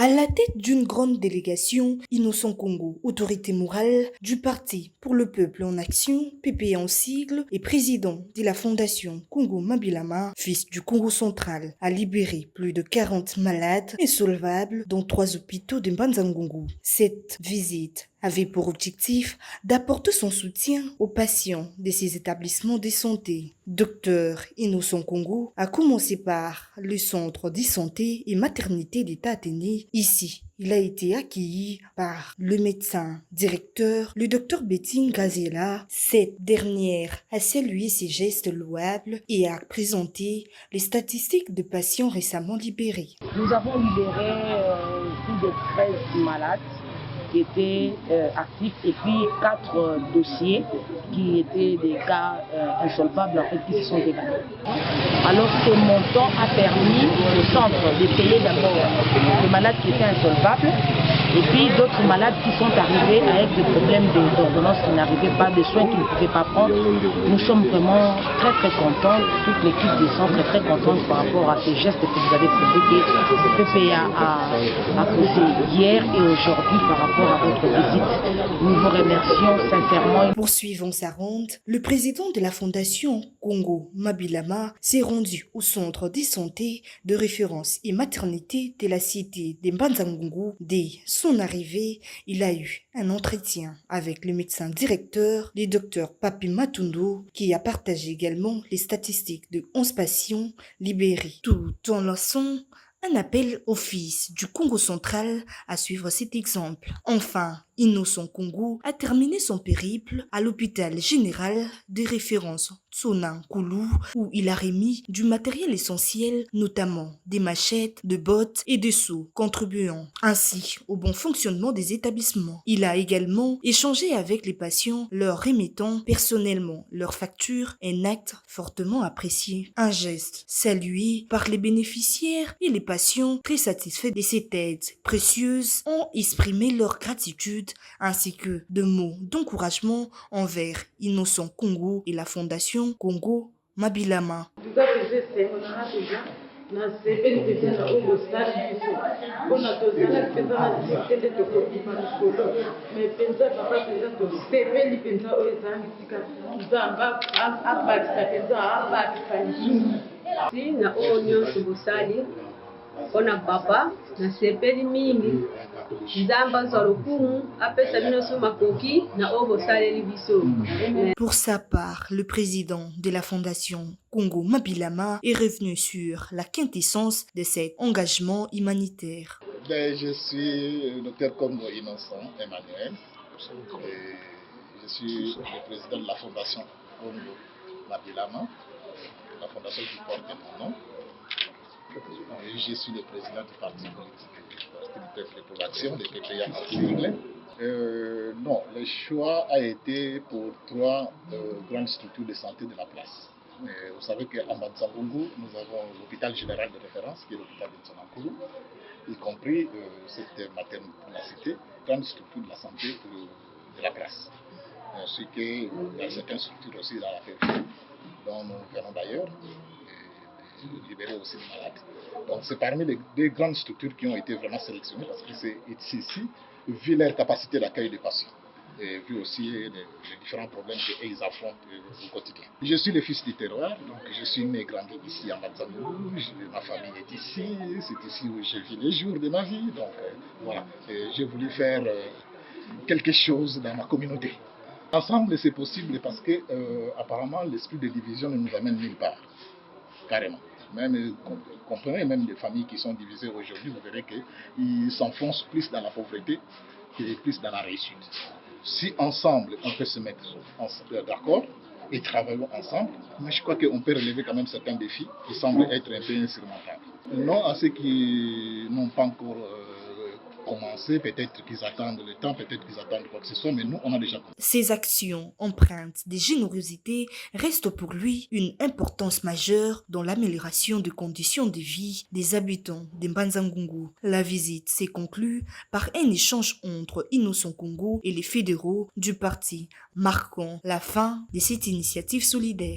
À la tête d'une grande délégation, Innocent Congo, autorité morale du Parti pour le peuple en action, PP en sigle, et président de la fondation Congo Mabilama, fils du Congo central, a libéré plus de 40 malades insolvables dans 3 hôpitaux de Mbanza-Ngungu. Cette visite avait pour objectif d'apporter son soutien aux patients de ces établissements de santé. Docteur Innocent Congo a commencé par le centre de santé et maternité d'État Athénée. Ici, il a été accueilli par le médecin directeur, le docteur Betty Gazela. Cette dernière a salué ses gestes louables et a présenté les statistiques de patients récemment libérés. Nous avons libéré plus de 13 malades qui étaient actifs et puis 4 dossiers qui étaient des cas insolvables en fait, qui se sont évadés. Alors ce montant a permis au centre de payer d'abord les malades qui étaient insolvables et puis d'autres malades qui sont arrivés avec des problèmes d'ordonnance qui n'arrivaient pas, des soins qu'ils ne pouvaient pas prendre. Nous sommes vraiment très contents, toute l'équipe du centre est très contente par rapport à ces gestes que vous avez posés que le PPA a posé hier et aujourd'hui par rapport à votre visite. Nous vous remercions sincèrement. Poursuivant sa ronde, le président de la fondation Congo Mabilama s'est rendu au centre de santé de référence et maternité de la cité de Mbanza-Ngungu. Dès son arrivée, il a eu un entretien avec le médecin directeur, le docteur Papi Matundo, qui a partagé également les statistiques de 11 patients libérés, tout en lançant un appel au fils du Congo central à suivre cet exemple. Enfin, Innocent Congo a terminé son périple à l'hôpital général de référence Tsonan Koulou, où il a remis du matériel essentiel, notamment des machettes, de bottes et des seaux, contribuant ainsi au bon fonctionnement des établissements. Il a également échangé avec les patients, leur remettant personnellement leurs factures, un acte fortement apprécié. Un geste salué par les bénéficiaires et les patients très satisfaits de cette aide précieuse ont exprimé leur gratitude ainsi que de mots d'encouragement envers Innocent Congo et la fondation Congo Mabilama. Ona papa na sepeli mingi nzamba nzalokumu apesa bino makoki na ovo saleli biso. Pour sa part, le président de la fondation Congo Mabilama est revenu sur la quintessence de cet engagement humanitaire. Je suis le docteur Congo Innocent Emmanuel et je suis le président de la fondation Congo Mabilama, la fondation qui porte mon nom. Et je suis le président du parti politique du peuple pour l'action, le PPA en sigle. Non, le choix a été pour 3 grandes structures de santé de la place. Vous savez qu'à Mbanza-Ngungu, nous avons l'hôpital général de référence, qui est l'hôpital de Tsonan-Koulou, y compris cette maternité, grande structure de la santé de la place. Ainsi qu'il y a certaines structures aussi dans la périphérie, dont nous venons d'ailleurs. Libérer aussi les malades. Donc c'est parmi les 2 grandes structures qui ont été vraiment sélectionnées parce que c'est ici, vu leur capacité d'accueil des patients et vu aussi les différents problèmes qu'ils affrontent au quotidien. Je suis le fils du terroir, donc je suis né et grandi ici à Mbanza-Ngungu, ma famille est ici, c'est ici où je vis les jours de ma vie, donc voilà, j'ai voulu faire quelque chose dans ma communauté. Ensemble c'est possible parce que apparemment l'esprit de division ne nous amène nulle part. Carrément. Même, comprenez, même les familles qui sont divisées aujourd'hui, vous verrez qu'ils s'enfoncent plus dans la pauvreté que plus dans la réussite. Si ensemble, on peut se mettre d'accord et travailler ensemble, mais je crois qu'on peut relever quand même certains défis qui semblent être un peu insurmontables. Non, à ceux qui n'ont pas encore commencé, peut-être qu'ils attendent le temps, peut-être qu'ils attendent quoi que ce soit, mais nous, on a déjà commencé. Ces actions empreintes de générosité restent pour lui une importance majeure dans l'amélioration des conditions de vie des habitants de Mbanza-Ngungu. La visite s'est conclue par un échange entre Innocent Congo et les fédéraux du parti, marquant la fin de cette initiative solidaire.